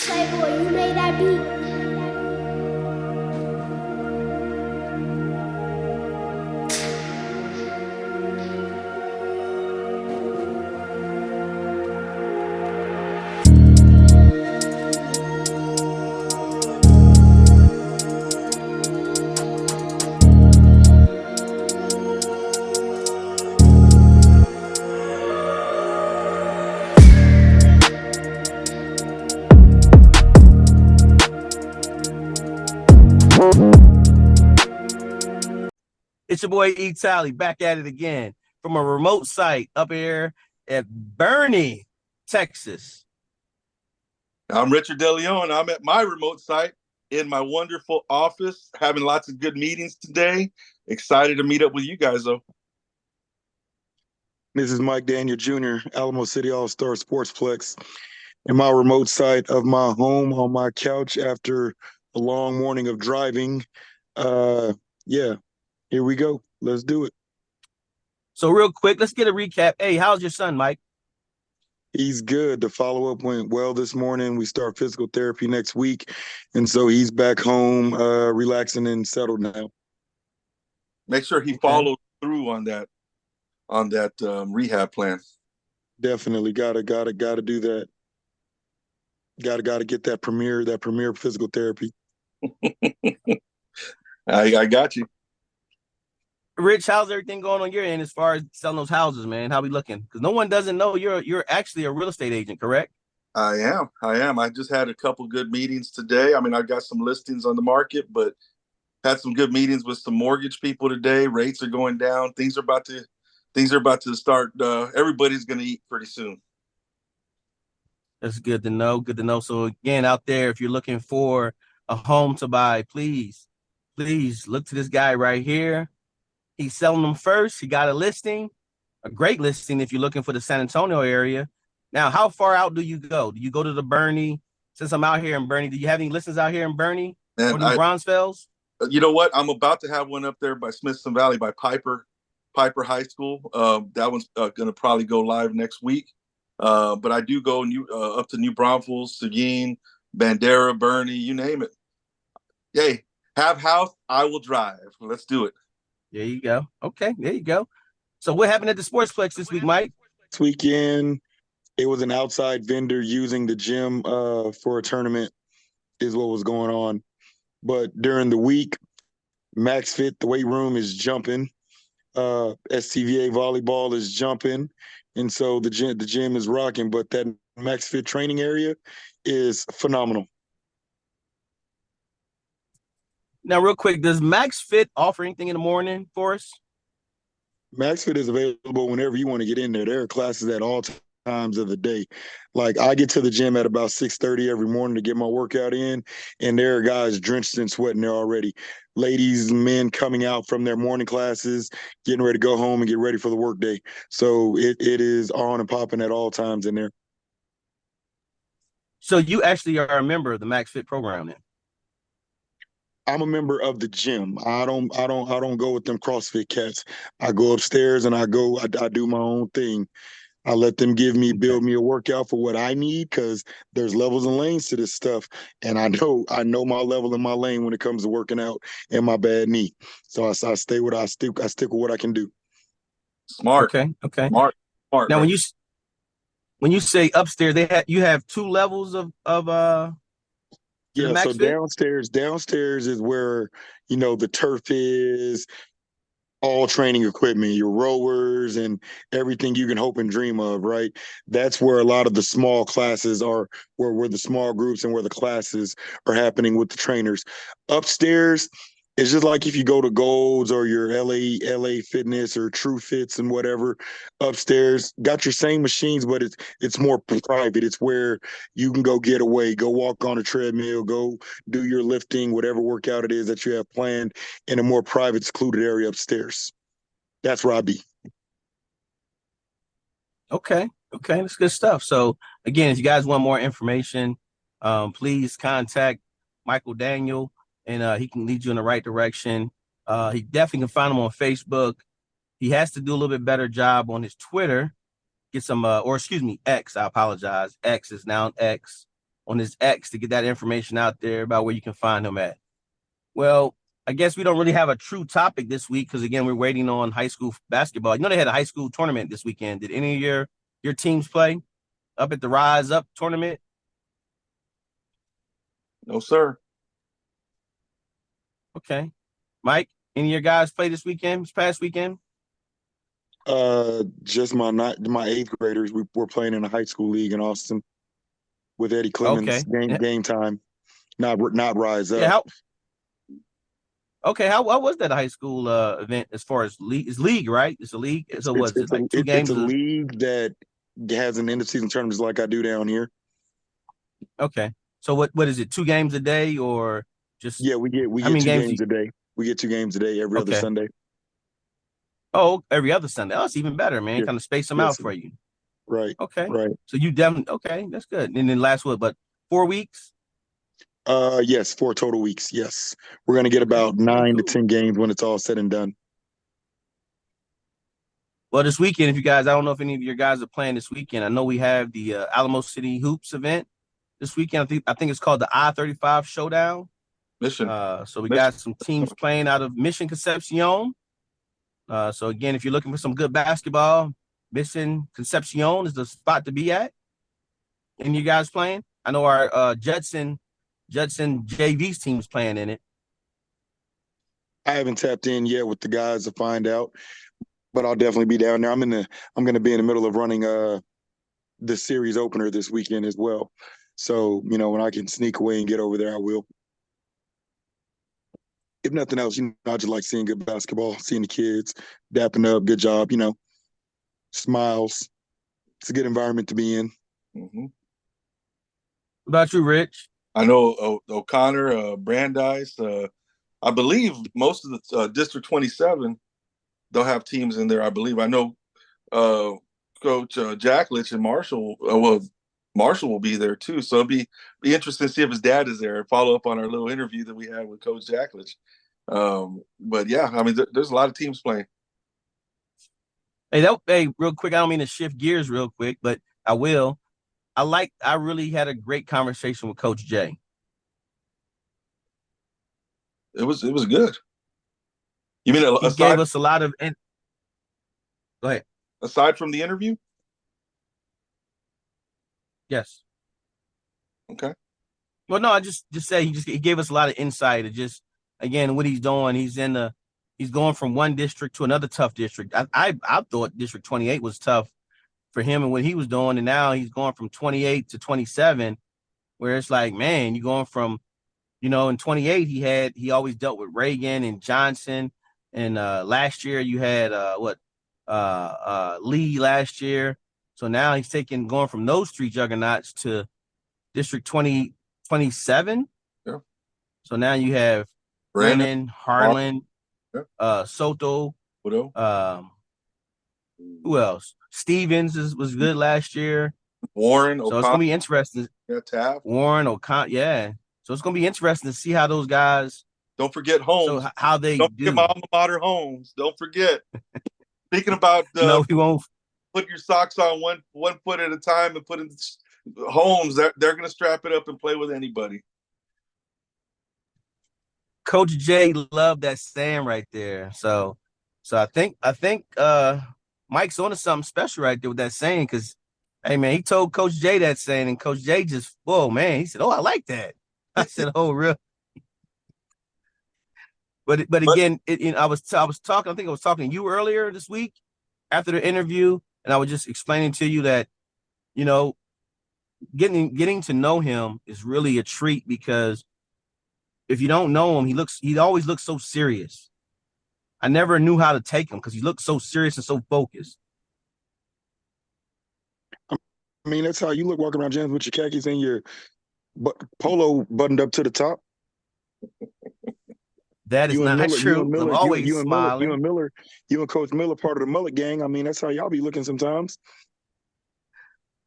Playboy, you made that beat. It's your boy Talley back at it again from a remote site up here at Boerne, Texas. I'm Richard DeLeon. I'm at my remote site in my wonderful office, having lots of good meetings today. Excited to meet up with you guys, though. This is Mike Daniel Jr., Alamo City All-Star Sportsplex, in my remote site of my home on my couch after a long morning of driving. Yeah, here we go. Let's do it. So real quick, let's get a recap. Hey, how's your son, Mike? He's good. The follow-up went well this morning. We start physical therapy next week, and so he's back home, relaxing and settled now. Make sure he follows through on that rehab plan. Definitely gotta do that. Gotta get that premier physical therapy. I got you. Rich, how's everything going on your end as far as selling those houses, man? How we looking? Because no one doesn't know you're actually a real estate agent, correct? I am. I just had a couple good meetings today. I mean, I got some listings on the market, but had some good meetings with some mortgage people today. Rates are going down. Things are about to start. Everybody's going to eat pretty soon. That's good to know. Good to know. So again, out there, if you're looking for a home to buy, please look to this guy right here. He's selling them first. He got a listing, a great listing if you're looking for the San Antonio area. Now, how far out do you go? Do you go to the Boerne? Since I'm out here in Boerne, do you have any listings out here in Boerne or New Braunfels? You know what? I'm about to have one up there by Smithson Valley by Piper High School. That one's going to probably go live next week. But I do go up to New Braunfels, Seguin, Bandera, Boerne, you name it. Hey, have house, I will drive. Let's do it. There you go. Okay, there you go. So what happened at the Sportsplex this week, Mike? This weekend, it was an outside vendor using the gym for a tournament is what was going on. But during the week, Max Fit, the weight room is jumping. STVA volleyball is jumping. And so the gym is rocking. But that Max Fit training area is phenomenal. Now, real quick, does Max Fit offer anything in the morning for us? Max Fit is available whenever you want to get in there. There are classes at all times of the day. Like I get to the gym at about 6:30 every morning to get my workout in, and there are guys drenched in sweat in there already. Ladies and men coming out from their morning classes, getting ready to go home and get ready for the workday. So it is on and popping at all times in there. So you actually are a member of the Max Fit program then? I'm a member of the gym. I don't go with them CrossFit cats. I go upstairs and I do my own thing. I let them build me a workout for what I need because there's levels and lanes to this stuff. And I know my level and my lane when it comes to working out and my bad knee. So I stick with what I can do. Smart. Okay. Smart. Now bro. when you say upstairs, you have two levels of yeah, so downstairs is where, the turf is, all training equipment, your rowers and everything you can hope and dream of, right? That's where a lot of the small classes are, where the small groups and where the classes are happening with the trainers. Upstairs, it's just like if you go to Golds or your LA Fitness or True Fits and whatever. Upstairs, got your same machines, but it's more private. It's where you can go get away, go walk on a treadmill, go do your lifting, whatever workout it is that you have planned in a more private, secluded area upstairs. That's where I be. Okay, that's good stuff. So again, if you guys want more information, please contact Michael Daniel, and he can lead you in the right direction. He definitely can find him on Facebook. He has to do a little bit better job on his Twitter. Get some, X. I apologize. X is now X. on his X to get that information out there about where you can find him at. Well, I guess we don't really have a true topic this week because, again, we're waiting on high school basketball. You know, they had a high school tournament this weekend. Did any of your teams play up at the Rise Up tournament? No, sir. Okay. Mike, any of your guys play this past weekend? Just my eighth graders. We're playing in a high school league in Austin with Eddie Clemens. Okay. Game time. Not Rise Up. Yeah. How was that high school event as far as league? It's league, right? It's a league. So was it like 2 games? It's a league that has an end of season tournaments like I do down here. Okay. So what is it? 2 games a day or just? Yeah, we get 2 games a day. We get 2 games a day every other Sunday. Oh, every other Sunday. Oh, that's even better, man. Yeah. Kind of space them out for you. Right. Okay. Right. So you definitely that's good. And then last 4 weeks? Yes, 4 total weeks. Yes. We're gonna get about 9 to 10 games when it's all said and done. Well, this weekend, if you guys, I don't know if any of your guys are playing this weekend. I know we have the Alamo City Hoops event this weekend. I think it's called the I-35 Showdown. Mission. So we got some teams playing out of Mission Concepcion. So again, if you're looking for some good basketball, Mission Concepcion is the spot to be at. And you guys playing? I know our Judson JV's team's playing in it. I haven't tapped in yet with the guys to find out, but I'll definitely be down there. I'm going to be in the middle of running the series opener this weekend as well. So, when I can sneak away and get over there, I will. If nothing else, I just like seeing good basketball, seeing the kids dapping up, good job, smiles. It's a good environment to be in. Mm-hmm. What about you, Rich? I know O'Connor, Brandeis. I believe most of the District 27, they'll have teams in there. I believe. I know Coach Jacklich and Marshall. Marshall will be there too. So it'll be interesting to see if his dad is there and follow up on our little interview that we had with Coach Jacklich. But yeah, I mean, there's a lot of teams playing. Hey, real quick. I don't mean to shift gears real quick, but I will. I really had a great conversation with Coach Jay. It was good. You mean he gave us a lot of? Go ahead. Aside from the interview? Yes. Okay. Well, no, I just say he gave us a lot of insight of just, again, what he's doing. He's going from one district to another tough district. I thought District 28 was tough for him and what he was doing, and now he's going from 28 to 27, where it's like, man, you're going from, in 28 he always dealt with Reagan and Johnson, and last year you had Lee last year. So now he's going from those 3 juggernauts to District 27. Yeah. So now you have Brennan, Harlan, Soto. Widow. Who else? Stevens was good last year. Warren. So it's gonna be interesting. Yeah, Taft. Warren, O'Connor. Yeah. So it's gonna be interesting to see how those guys. Don't forget Holmes. So how they Don't do. forget my alma mater, Holmes. Don't forget. Speaking about no, we won't. Put your socks on one foot at a time and put in Holmes. They're going to strap it up and play with anybody. Coach Jay loved that saying right there. So I think Mike's onto something special right there with that saying, because, hey, man, he told Coach Jay that saying, and Coach Jay just, whoa, man, he said, oh, I like that. I said, oh, real. But again, I was talking. I think I was talking to you earlier this week after the interview, and I was just explaining to you that, getting to know him is really a treat, because if you don't know him, he always looks so serious. I never knew how to take him because he looked so serious and so focused. I mean, that's how you look walking around gyms with your khakis and your polo buttoned up to the top. That is not true. I'm always smiling. You and Coach Miller, part of the Mullet Gang. I mean, that's how y'all be looking sometimes.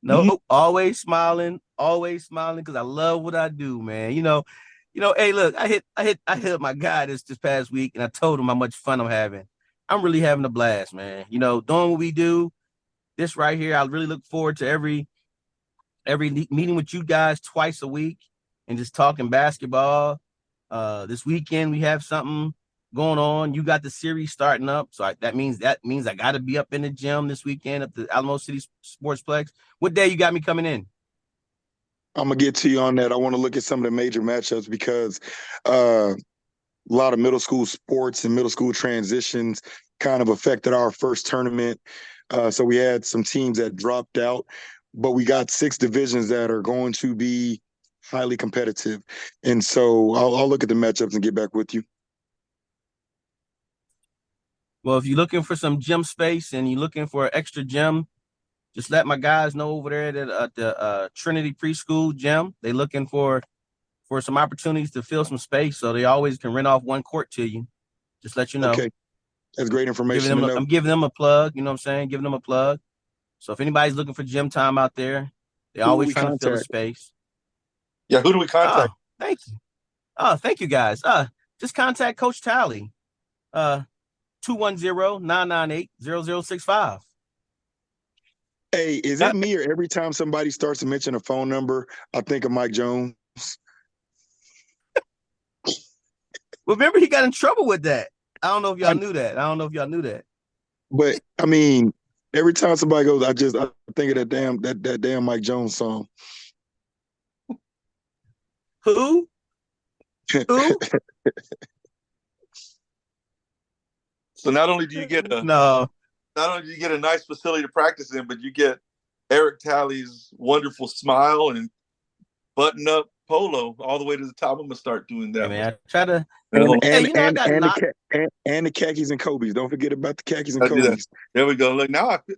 No, always smiling, because I love what I do, man. Hey, look, I hit my guy this past week, and I told him how much fun I'm having. I'm really having a blast, man. Doing what we do, this right here, I really look forward to every meeting with you guys twice a week and just talking basketball. This weekend we have something going on. You got the series starting up, so that means I got to be up in the gym this weekend at the Alamo City Sportsplex. What day you got me coming in? I'm gonna get to you on that. I want to look at some of the major matchups because a lot of middle school sports and middle school transitions kind of affected our first tournament. So we had some teams that dropped out, but we got 6 divisions that are going to be highly competitive. And so I'll look at the matchups and get back with you. Well, if you're looking for some gym space and you're looking for an extra gym, just let my guys know over there at the Trinity Preschool gym. They're looking for some opportunities to fill some space, so they always can rent off one court to you. Just let you know. Okay, that's great information to know. I'm giving them a plug. You know what I'm saying? Giving them a plug. So if anybody's looking for gym time out there, they're always trying to fill a space. Yeah, who do we contact? Oh, thank you. Oh, thank you guys. Just contact Coach Talley. 210-998-0065. Hey, is it me or every time somebody starts to mention a phone number, I think of Mike Jones? Remember, he got in trouble with that. I don't know if y'all knew that. But I mean, every time somebody goes, I think of that damn Mike Jones song. Who? So not only do you get a nice facility to practice in, but you get Eric Talley's wonderful smile and button-up polo all the way to the top. I'm gonna start doing that. Hey, man, I try to. And the khakis and Kobe's. Don't forget about the khakis and Kobe's. There we go. Look, now I feel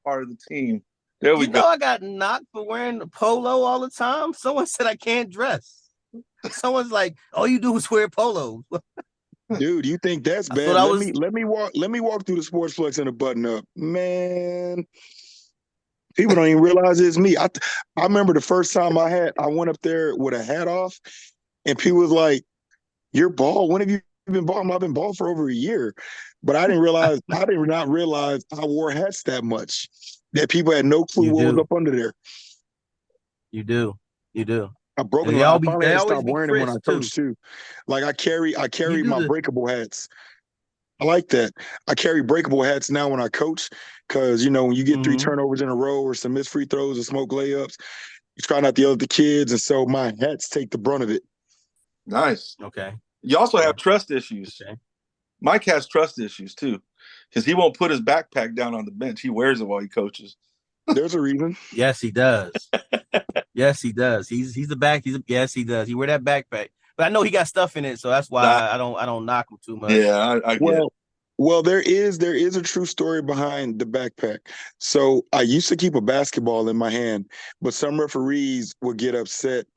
part of the team. There we go. I got knocked for wearing the polo all the time. Someone said I can't dress. Someone's like, all you do is wear polos. Dude, you think that's bad? Let me walk through the Sportsplex in a button up. Man, people don't even realize it's me. I remember the first time I went up there with a hat off, and people was like, "You're bald. When have you been bald?" I've been bald for over a year. But I did not realize I wore hats that much. That people had no clue what was up under there. You do. I broke them. I finally had to stop wearing them when I coach too. Like I carry my breakable hats. I like that. I carry breakable hats now when I coach because, when you get 3 turnovers in a row or some missed free throws or smoke layups, you try not to yell at the kids. And so my hats take the brunt of it. Nice. Okay. You also have trust issues. Okay. Mike has trust issues too because he won't put his backpack down on the bench. He wears it while he coaches. There's a reason. Yes, he does. Yes, he does. He's the back. Yes, he does. He wear that backpack, but I know he got stuff in it, so that's why I don't knock him too much. Yeah, I get it. Well, there is a true story behind the backpack. So I used to keep a basketball in my hand, but some referees would get upset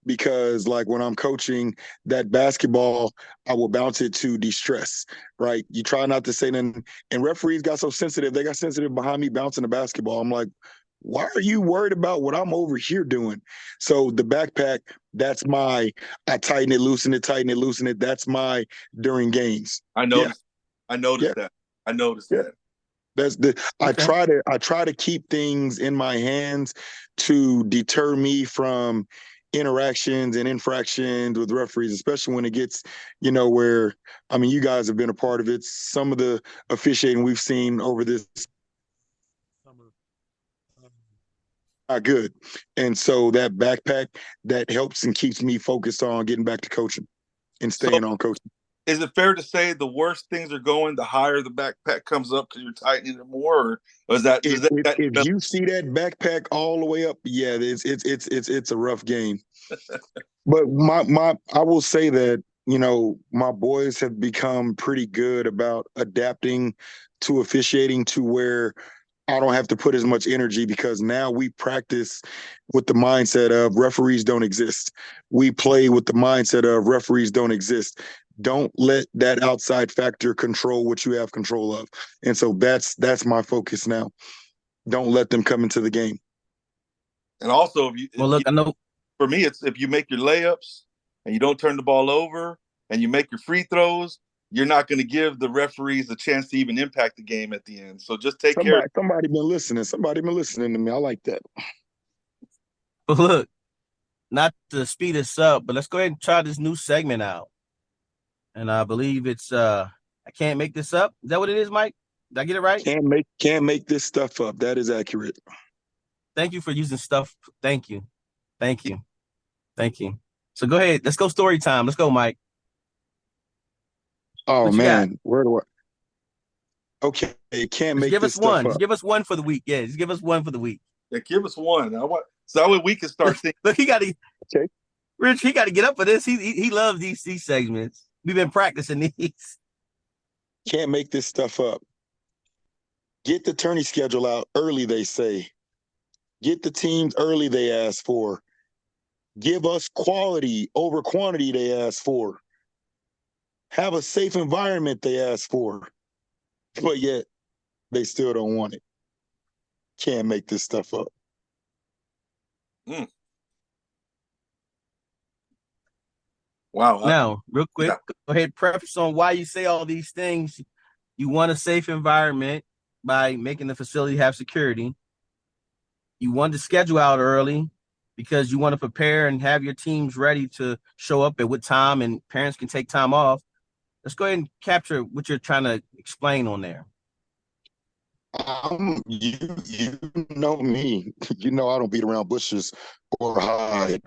because, like, when I'm coaching that basketball, I will bounce it to de-stress, right? You try not to say nothing. And referees got so sensitive. They got sensitive behind me bouncing the basketball. I'm like, why are you worried about what I'm over here doing? So the backpack, that's I tighten it, loosen it. That's my during games. I noticed. Yeah. I noticed that. I noticed that. That's I try to keep things in my hands to deter me from interactions and infractions with referees, especially when it gets, where, you guys have been a part of it. Some of the officiating we've seen over this summer, not good. And so that backpack, that helps and keeps me focused on getting back to coaching and staying on coaching. Is it fair to say the worse things are going, the higher the backpack comes up because you're tightening it more? Or is that if you see that backpack all the way up, yeah, it's a rough game. But I will say that, my boys have become pretty good about adapting to officiating to where I don't have to put as much energy because now we practice with the mindset of referees don't exist. We play with the mindset of referees don't exist. Don't let that outside factor control what you have control of. And so that's my focus now. Don't let them come into the game. And also, I know for me, it's if you make your layups and you don't turn the ball over and you make your free throws, you're not going to give the referees a chance to even impact the game at the end. So just take care. Somebody been listening. Somebody been listening to me. I like that. But look, not to speed us up, but let's go ahead and try this new segment out. And I believe it's I can't make this up. Is that what it is, Mike? Did I get it right? Can't make this stuff up. That is accurate. Thank you for using stuff. Thank you. Thank you. Thank you. So go ahead. Let's go story time. Let's go, Mike. Oh What you got? man, where do I? Okay, can't Just make give this us one. stuff Just up. give us one for the week. Yeah, just give us one for the week. Yeah, give us one. So that way we can start thinking. Look, he got to. Okay. Rich, he got to get up for this. He loves these segments. We've been practicing these. Can't make this stuff up. Get the tourney schedule out early, they say. Get the teams early, they ask for. Give us quality over quantity, they ask for. Have a safe environment, they ask for. But yet, they still don't want it. Can't make this stuff up. Wow. Now, real quick, go ahead, preface on why you say all these things. You want a safe environment by making the facility have security. You want to schedule out early because you want to prepare and have your teams ready to show up at what time and parents can take time off. Let's go ahead and capture what you're trying to explain on there. You know me. You know I don't beat around bushes or hide.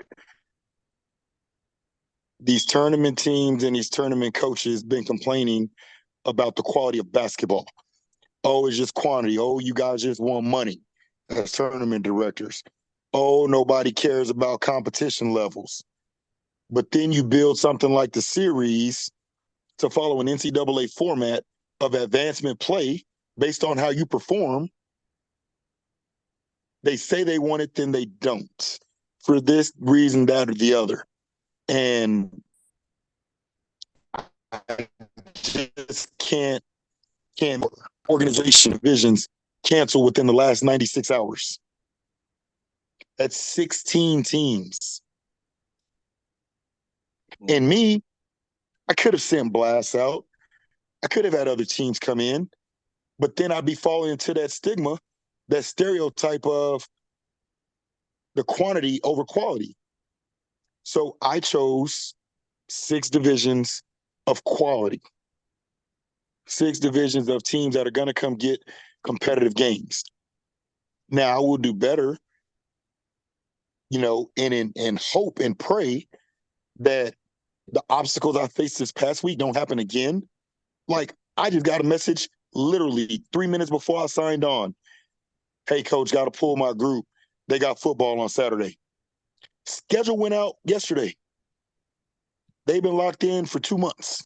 These tournament teams and these tournament coaches been complaining about the quality of basketball. Oh, it's just quantity. Oh, you guys just want money as tournament directors. Oh, nobody cares about competition levels. But then you build something like the series to follow an NCAA format of advancement play based on how you perform. They say they want it, then they don't. For this reason, that, or the other. And I just can't organization divisions cancel within the last 96 hours. That's 16 teams. And me, I could have sent blasts out. I could have had other teams come in, but then I'd be falling into that stigma, that stereotype of the quantity over quality. So I chose 6 divisions of quality, 6 divisions of teams that are going to come get competitive games. Now I will do better, and hope and pray that the obstacles I faced this past week don't happen again. Like, I just got a message literally 3 minutes before I signed on. Hey, coach, got to pull my group. They got football on Saturday. Schedule went out yesterday. They've been locked in for 2 months.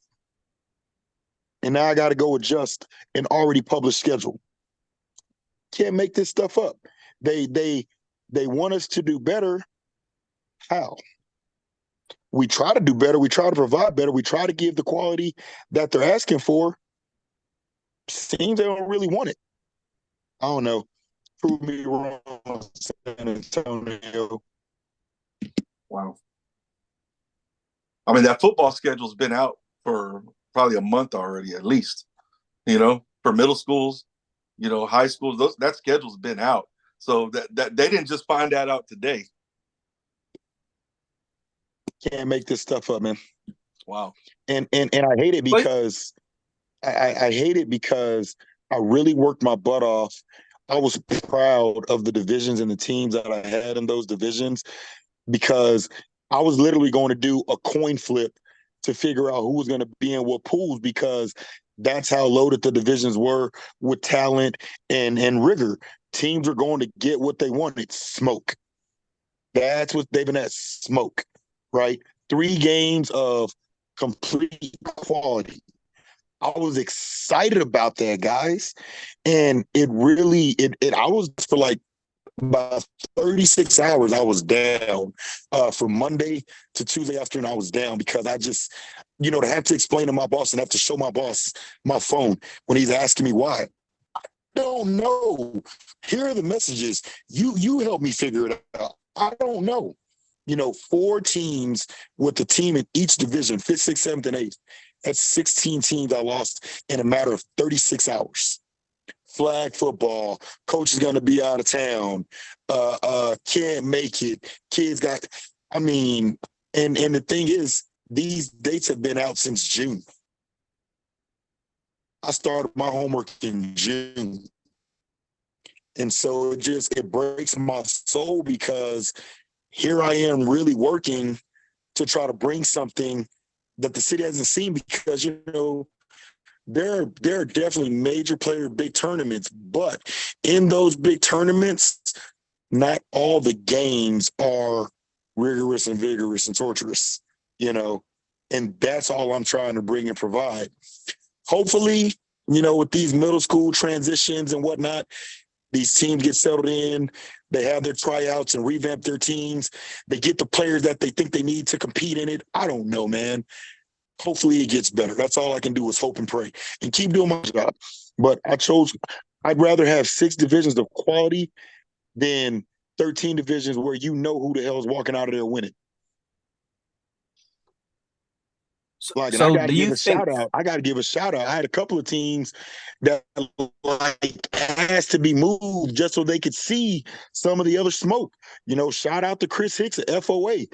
And now I got to go adjust an already published schedule. Can't make this stuff up. They want us to do better. How? We try to do better. We try to provide better. We try to give the quality that they're asking for. Seems they don't really want it. I don't know. Prove me wrong, San Antonio. Wow. I mean, that football schedule's been out for probably a month already, at least. For middle schools, high schools, that schedule's been out. So that they didn't just find that out today. Can't make this stuff up, man. Wow. And I hate it because I hate it because I really worked my butt off. I was proud of the divisions and the teams that I had in those divisions because I was literally going to do a coin flip to figure out who was going to be in what pools because that's how loaded the divisions were with talent and rigor. Teams are going to get what they wanted, smoke. That's what they've been at, smoke, right? 3 games of complete quality. I was excited about that, guys. And it really, I was for like about 36 hours, I was down. From Monday to Tuesday afternoon, I was down because I just, to have to explain to my boss and have to show my boss my phone when he's asking me why. I don't know. Here are the messages. You help me figure it out. I don't know. 4 teams with the team in each division, 5th, 6th, 7th, and 8th. That's 16 teams I lost in a matter of 36 hours. flag football, coach is going to be out of town, can't make it, kids got, I mean, and the thing is, these dates have been out since June. I started my homework in June. And so it breaks my soul because here I am really working to try to bring something that the city hasn't seen because, there are definitely major player big tournaments, but in those big tournaments, not all the games are rigorous and vigorous and torturous, and that's all I'm trying to bring and provide. Hopefully, with these middle school transitions and whatnot, these teams get settled in, they have their tryouts and revamp their teams. They get the players that they think they need to compete in it. I don't know, man. Hopefully it gets better. That's all I can do is hope and pray and keep doing my job. But I'd rather have 6 divisions of quality than 13 divisions where who the hell is walking out of there winning. I got to give a shout out. I had a couple of teams that asked to be moved just so they could see some of the other smoke. Shout out to Chris Hicks at FOA.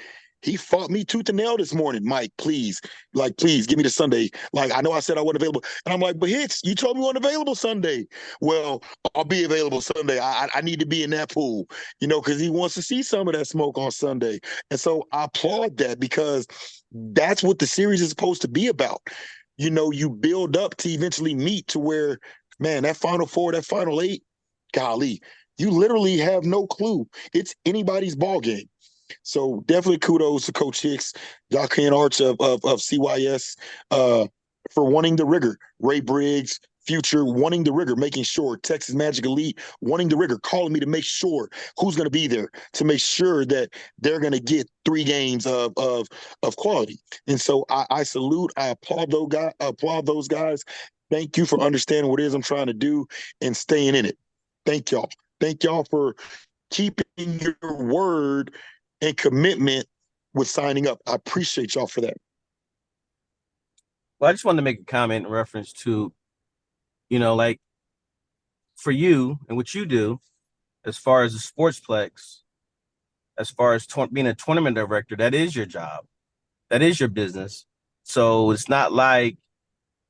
He fought me tooth and nail this morning. Mike, please give me the Sunday. I know I said I wasn't available. And I'm like, but Hicks, you told me you weren't available Sunday. Well, I'll be available Sunday. I need to be in that pool, because he wants to see some of that smoke on Sunday. And so I applaud that because that's what the series is supposed to be about. You build up to eventually meet to where, man, that Final Four, that Final 8, golly, you literally have no clue. It's anybody's ball game. So definitely kudos to Coach Hicks, Joaquin Arch of CYS for wanting the rigor. Ray Briggs, Future, wanting the rigor, making sure. Texas Magic Elite, wanting the rigor, calling me to make sure who's going to be there, to make sure that they're going to get 3 games of quality. And so I salute, I applaud those guys. Thank you for understanding what it is I'm trying to do and staying in it. Thank y'all. Thank y'all for keeping your word and commitment with signing up. I appreciate y'all for that. Well, I just wanted to make a comment in reference to, for you and what you do, as far as the sportsplex, as far as being a tournament director, that is your job. That is your business. So it's not like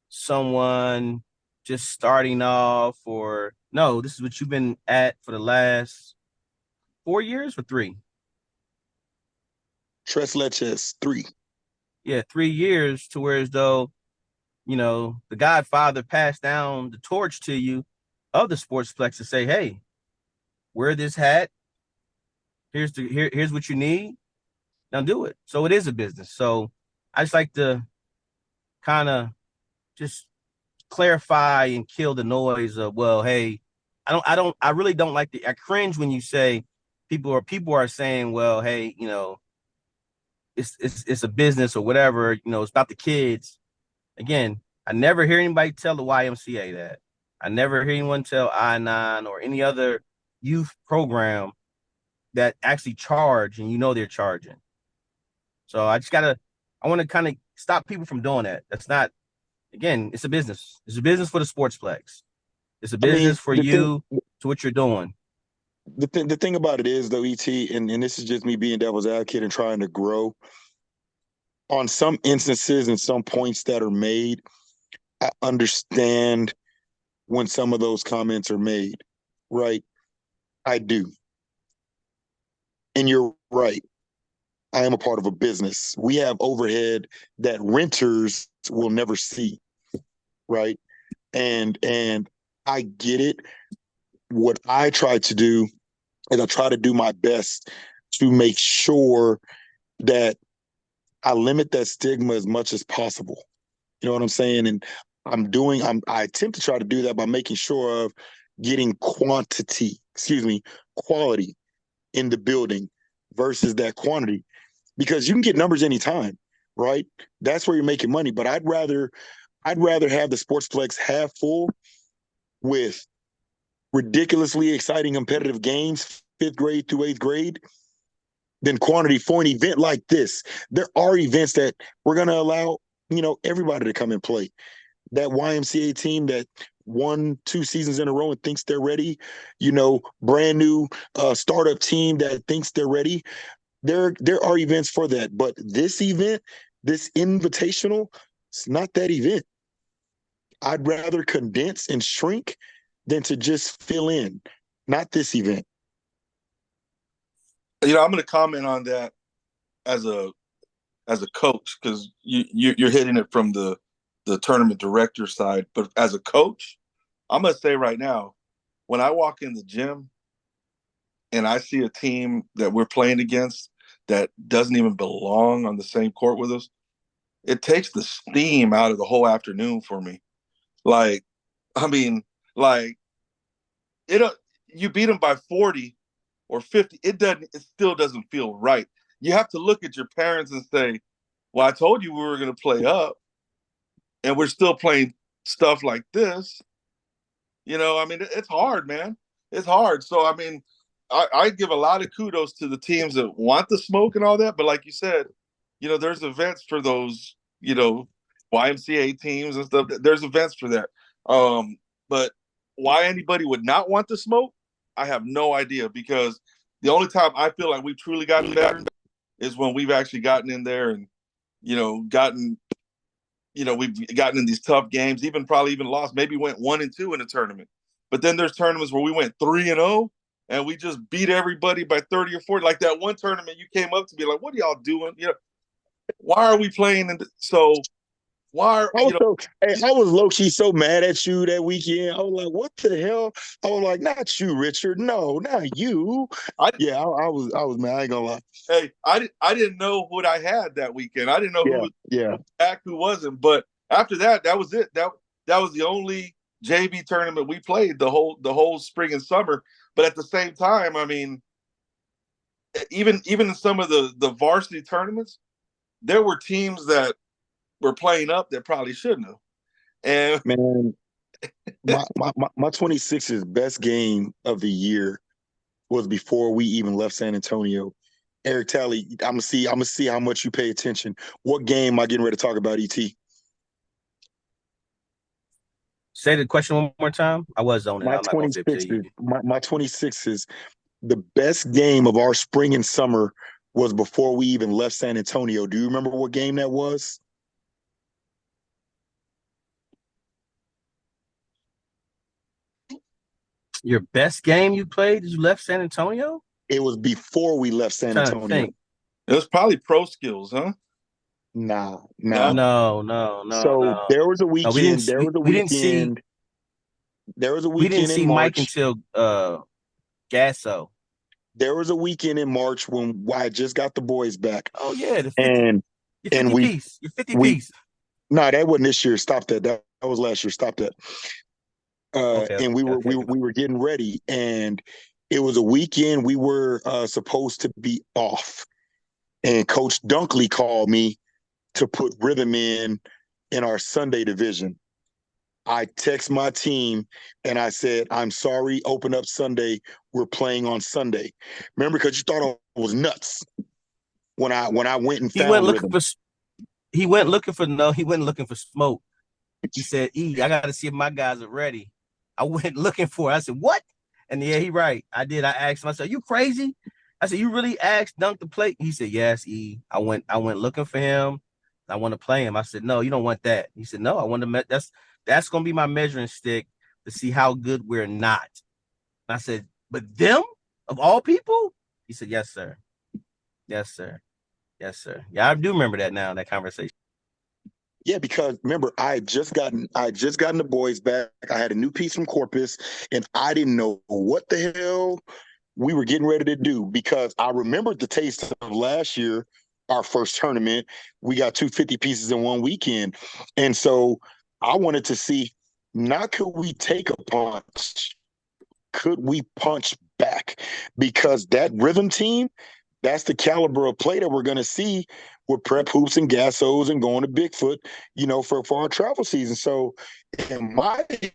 someone just starting off no, this is what you've been at for the last 4 years or 3? Tres Leches, 3. Yeah, 3 years to where as though, the Godfather passed down the torch to you of the sportsplex to say, hey, wear this hat. Here's what you need. Now do it. So it is a business. So I just like to kind of just clarify and kill the noise of, well, hey, I really don't like I cringe when you say people are saying, well, hey, it's a business or whatever, it's about the kids. Again, I never hear anybody tell the YMCA that. I never hear anyone tell I-9 or any other youth program that actually charge and they're charging. So I want to kind of stop people from doing that. That's not, again, it's a business. It's a business for the sportsplex. It's a business for you to what you're doing. The thing about it is, though, ET, and this is just me being devil's advocate and trying to grow, on some instances and some points that are made, I understand when some of those comments are made, right? I do. And you're right. I am a part of a business. We have overhead that renters will never see, right? And I get it. What I try to do is I try to do my best to make sure that I limit that stigma as much as possible. You know what I'm saying? And I attempt to try to do that by making sure of getting quality in the building versus that quantity, because you can get numbers anytime, right? That's where you're making money. But I'd rather have the sportsplex half full with ridiculously exciting competitive games, 5th grade through 8th grade, than quantity for an event like this. There are events that we're going to allow, everybody to come and play. That YMCA team that 1-2 seasons in a row and thinks they're ready, brand new startup team that thinks they're ready. There are events for that, but this event, this invitational, it's not that event. I'd rather condense and shrink than to just fill in. Not this event. I'm going to comment on that as a coach, because you're hitting it from the tournament director side. But as a coach, I'm going to say right now, when I walk in the gym and I see a team that we're playing against that doesn't even belong on the same court with us, it takes the steam out of the whole afternoon for me. Like, I mean, like, you beat them by 40 or 50, it still doesn't feel right. You have to look at your parents and say, well, I told you we were going to play up, and we're still playing stuff like this. I mean, it's hard, man. It's hard. So, I mean, I give a lot of kudos to the teams that want the smoke and all that. But like you said, there's events for those, YMCA teams and stuff. There's events for that. But why anybody would not want the smoke, I have no idea, because the only time I feel like we've truly gotten better is when we've actually gotten in there and, we've gotten in these tough games, probably even lost, maybe went 1-2 in a tournament. But then there's tournaments where we went 3-0 and we just beat everybody by 30 or 40. Like that one tournament, you came up to me like, what are y'all doing? Why are we playing? So why are, I was low-key so mad at you that weekend. I was like, what the hell? I was like, not you, Richard. No, not you. I was mad. I ain't gonna lie. Hey, I didn't know what I had that weekend. I didn't know who was back, who wasn't. But after that, that was it. That was the only JV tournament we played the whole spring and summer. But at the same time, I mean, even in some of the varsity tournaments, there were teams that were playing up that probably shouldn't have. And man, my 26's best game of the year was before we even left San Antonio. Eric Talley, I'm gonna see how much you pay attention. What game am I getting ready to talk about, ET? Say the question one more time. I was zoning. My I'm not going to flip to you. My 26's the best game of our spring and summer was before we even left San Antonio. Do you remember what game that was? Your best game you played? Did you left San Antonio? It was before we left San Antonio. It was probably Pro Skills, huh? Nah. No. So there was a weekend. We didn't see in March. Mike until Gasso. There was a weekend in March when I just got the boys back. Oh yeah, your 50 piece. No, that wasn't this year. Stop that. That was last year. Stop that. And we were getting ready, and it was a weekend we were supposed to be off, and Coach Dunkley called me to put rhythm in our Sunday division. I text my team and I said, I'm sorry, open up Sunday. We're playing on Sunday. Remember, because you thought I was nuts when I went and found rhythm. He went looking for smoke. He said, I got to see if my guys are ready. I went looking for it. I said, what? And yeah, he right. I did. I asked him, I said, you crazy? I said, you really asked Dunk to play? He said, yes, I went looking for him. I want to play him. I said, no, you don't want that. He said, no, I want to that's going to be my measuring stick to see how good we're not. And I said, but them of all people? He said, yes, sir. Yes, sir. Yes, sir. Yeah, I do remember that now, that conversation. Yeah, because remember, I had just gotten the boys back. I had a new piece from Corpus, and I didn't know what the hell we were getting ready to do, because I remembered the taste of last year, our first tournament. We got 250 pieces in one weekend. And so I wanted to see, not could we take a punch? Could we punch back? Because that rhythm team, that's the caliber of play that we're going to see with prep hoops and gassos and going to Bigfoot, for our travel season. So in my, if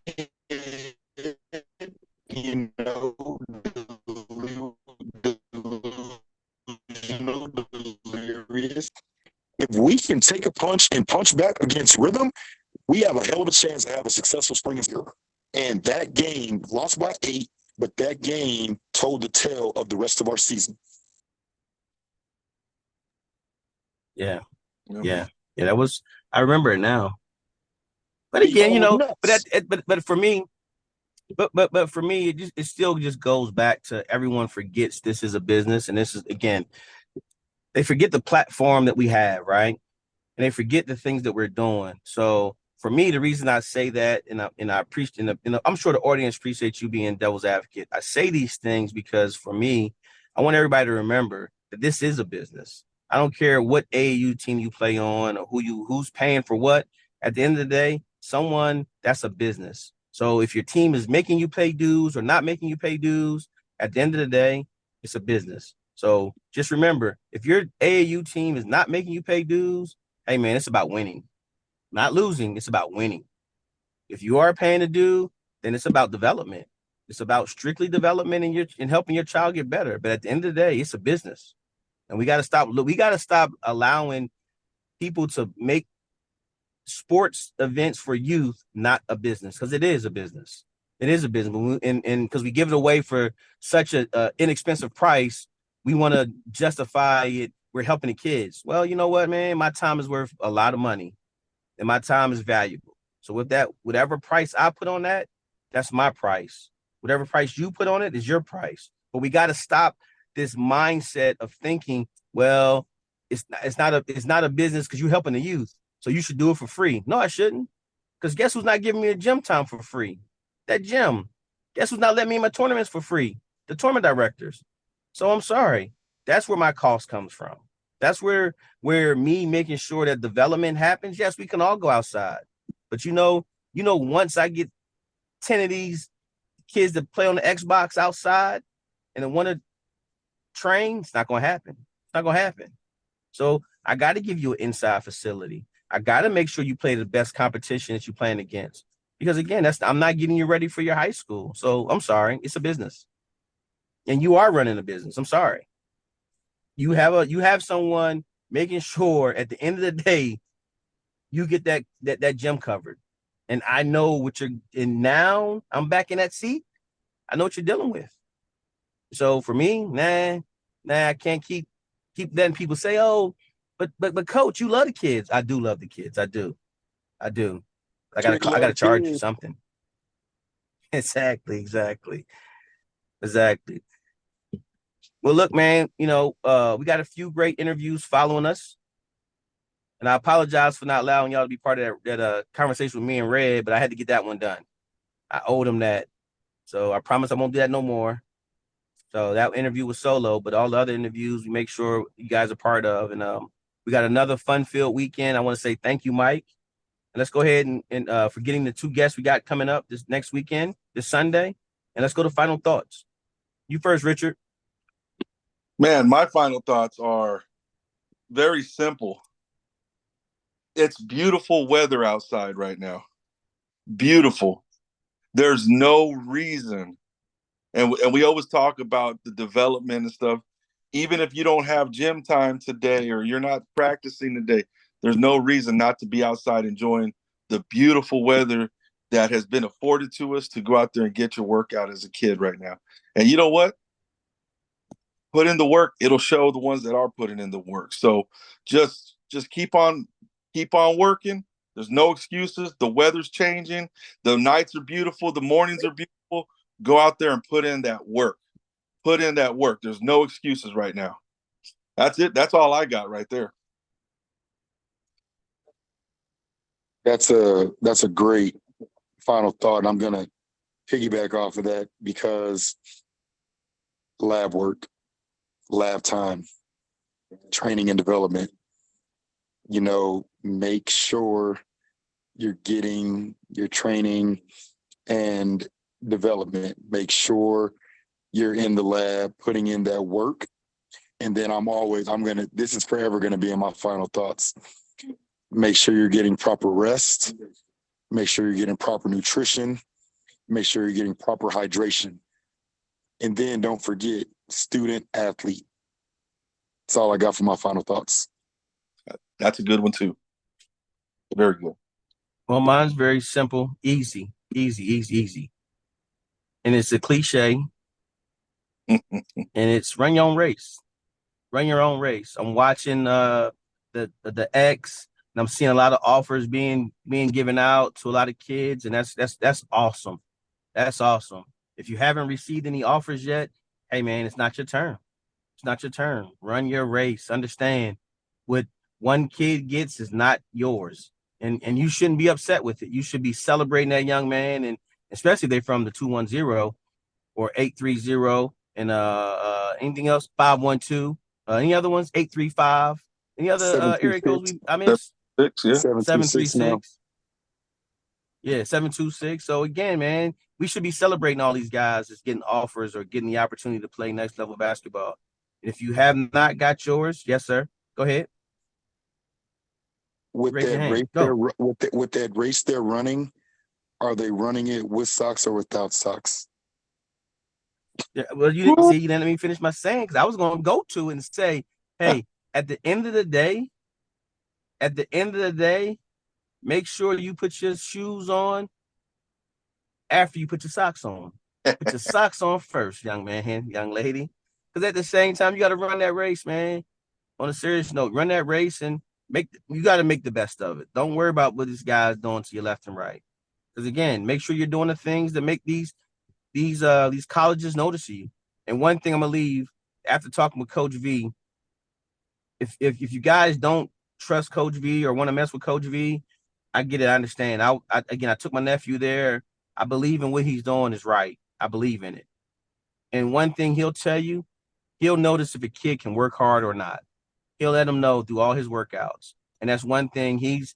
we can take a punch and punch back against rhythm, we have a hell of a chance to have a successful spring and year. And that game, lost by 8, but that game told the tale of the rest of our season. Yeah. That was, I remember it now. But again, but for me, but for me, it still just goes back to everyone forgets this is a business, and this is, again, they forget the platform that we have, right? And they forget the things that we're doing. So for me, the reason I say that, and I appreciate, I'm sure the audience appreciates you being devil's advocate. I say these things because for me, I want everybody to remember that this is a business. I don't care what AAU team you play on or who's paying for what. At the end of the day, that's a business. So if your team is making you pay dues or not making you pay dues, at the end of the day, it's a business. So just remember, if your AAU team is not making you pay dues, hey man, it's about winning, not losing. It's about winning. If you are paying a due, then it's about development. It's about strictly development and helping your child get better. But at the end of the day, it's a business, and we got to stop. We got to stop allowing people to make sports events for youth not a business, because it is a business. It is a business, and because we give it away for such a inexpensive price, we want to justify it. We're helping the kids. Well, you know what, man? My time is worth a lot of money, and my time is valuable. So with that, whatever price I put on that, that's my price. Whatever price you put on it is your price. But we got to stop this mindset of thinking, well, it's not a business because you're helping the youth, so you should do it for free. No, I shouldn't, because guess who's not giving me a gym time for free? That gym. Guess who's not letting me in my tournaments for free? The tournament directors. So I'm sorry. That's where my cost comes from. That's where me making sure that development happens. Yes, we can all go outside, but once I get 10 of these kids that play on the Xbox outside and then want to train, it's not going to happen. It's not going to happen. So I got to give you an inside facility. I got to make sure you play the best competition that you're playing against, because again, I'm not getting you ready for your high school. So I'm sorry, it's a business, and you are running a business. I'm sorry. You have someone making sure at the end of the day you get that gym covered. And I know what you're in now. I'm back in that seat. I know what you're dealing with. So for me, nah, I can't keep letting people say, oh, but coach, you love the kids. I do love the kids. I do. I gotta charge you something. Exactly. Well, look, man, we got a few great interviews following us. And I apologize for not allowing y'all to be part of that conversation with me and Red, but I had to get that one done. I owed him that. So I promise I won't do that no more. So that interview was solo, but all the other interviews we make sure you guys are part of. And we got another fun-filled weekend. I want to say thank you, Mike. And let's go ahead and for getting the 2 guests we got coming up this next weekend, this Sunday. And let's go to final thoughts. You first, Richard. Man, my final thoughts are very simple. It's beautiful weather outside right now. Beautiful. There's no reason. And we always talk about the development and stuff. Even if you don't have gym time today or you're not practicing today, there's no reason not to be outside enjoying the beautiful weather that has been afforded to us to go out there and get your workout as a kid right now. And you know what? Put in the work. It'll show the ones that are putting in the work. So just keep on working. There's no excuses. The weather's changing. The nights are beautiful. The mornings are beautiful. Go out there and put in that work. Put in that work. There's no excuses right now. That's it. That's all I got right there. That's a great final thought. And I'm going to piggyback off of that, because lab work, lab time, training and development, make sure you're getting your training and development. Make sure you're in the lab, putting in that work. And then this is forever going to be in my final thoughts. Make sure you're getting proper rest. Make sure you're getting proper nutrition. Make sure you're getting proper hydration. And then don't forget, student athlete. That's all I got for my final thoughts. That's a good one too. Very good. Well, mine's very simple, easy. Easy, easy, easy. And it's a cliche. And it's run your own race. Run your own race. I'm watching the X, and I'm seeing a lot of offers being given out to a lot of kids, and that's awesome. That's awesome. If you haven't received any offers yet, hey man, it's not your turn. It's not your turn. Run your race. Understand what one kid gets is not yours. And you shouldn't be upset with it. You should be celebrating that young man, and especially if they're from the 210 or 830 and anything else 512. Any other ones? 835. Any other area codes I missed? 6, yeah. 736. Yeah, 726. So again, man, we should be celebrating all these guys that's getting offers or getting the opportunity to play next level basketball. And if you have not got yours, yes, sir. Go ahead. With Raise your that hand. race, Go. with that race they're running, are they running it with socks or without socks? Yeah, well, you didn't see. You didn't let me finish my saying because I was going to go to it and say, hey, at the end of the day, make sure you put your shoes on after you put your socks on. Put your socks on first, young man, young lady. Because at the same time, you got to run that race, man. On a serious note, run that race and you got to make the best of it. Don't worry about what this guy's doing to your left and right. Because again, make sure you're doing the things that make these colleges notice you. And one thing I'm gonna leave after talking with Coach V, if you guys don't trust Coach V or want to mess with Coach V, I get it. I understand. I took my nephew there. I believe in what he's doing is right. I believe in it. And one thing he'll tell you, he'll notice if a kid can work hard or not. He'll let him know through all his workouts. And that's one thing he's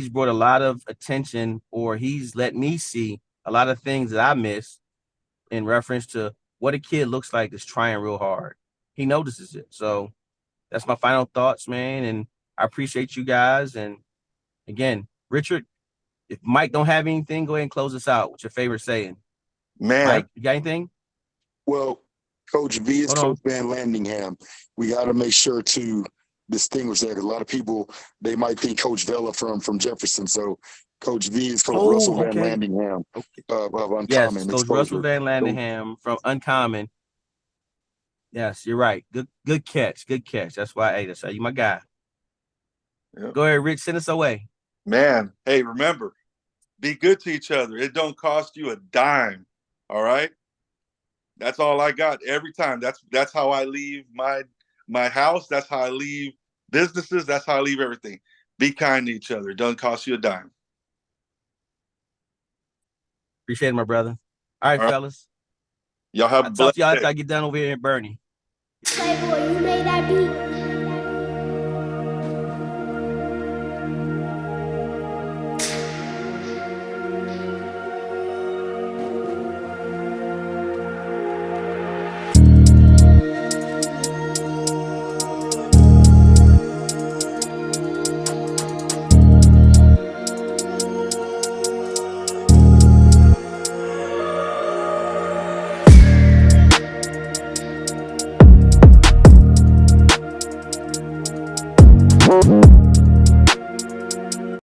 brought a lot of attention, or he's let me see a lot of things that I miss in reference to what a kid looks like that's trying real hard. He notices it. So that's my final thoughts, man. And I appreciate you guys. And again, Richard, if Mike don't have anything, go ahead and close us out with your favorite saying. Man. Mike, you got anything? Well, Coach V is Coach Van Landingham. We got to make sure to distinguish that, because a lot of people, they might think Coach Vela from Jefferson. So Coach V is Coach Russell Van Landingham of Uncommon. Yes, Coach Russell Van Landingham from Uncommon. Yes, you're right. Good catch. Good catch. That's why, hey, that's you my guy. Yep. Go ahead, Rich. Send us away. Man, hey, remember, be good to each other. It don't cost you a dime. All right? That's all I got every time. That's how I leave my house. That's how I leave businesses. That's how I leave everything. Be kind to each other. It doesn't cost you a dime. Appreciate it, my brother. All right, fellas. Y'all have a blessed day. I'll talk to y'all after I get done over here in Boerne. Playboy, you made that beat.